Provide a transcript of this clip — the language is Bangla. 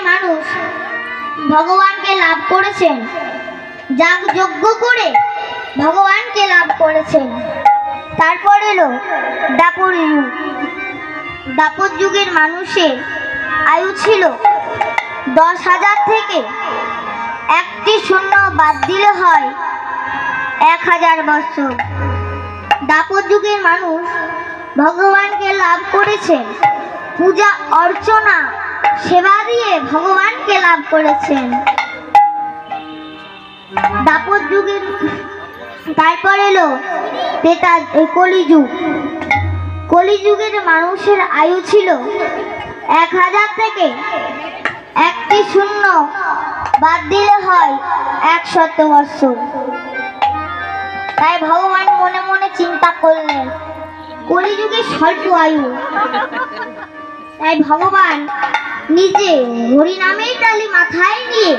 মানুষ ভগবানকে লাভ করেছেন, যাগ যজ্ঞ করে ভগবানকে লাভ করেছেন। তারপর এলো দাপর যুগ। দাপর যুগের মানুষের আয়ু ছিল 10,000 থেকে একটি শূন্য বাদ দিলে হয় 1,000 বছর। দাপর যুগের মানুষ ভগবানকে লাভ করেছেন, পূজা অর্চনা সেবা দিয়ে ভগবানকে লাভ করেছেন। দাপর যুগের তারপর এলো কলিযুগ। কলিযুগের মানুষের আয়ু ছিল 1,000 থেকে একটি শূন্য বাদ দিলে হয় 100 বছর। তাই ভগবান মনে মনে চিন্তা করলেন, কলিযুগে স্বল্প আয়ু, তাই ভগবান নিজে হরিনামের তালি মাথায় নিয়ে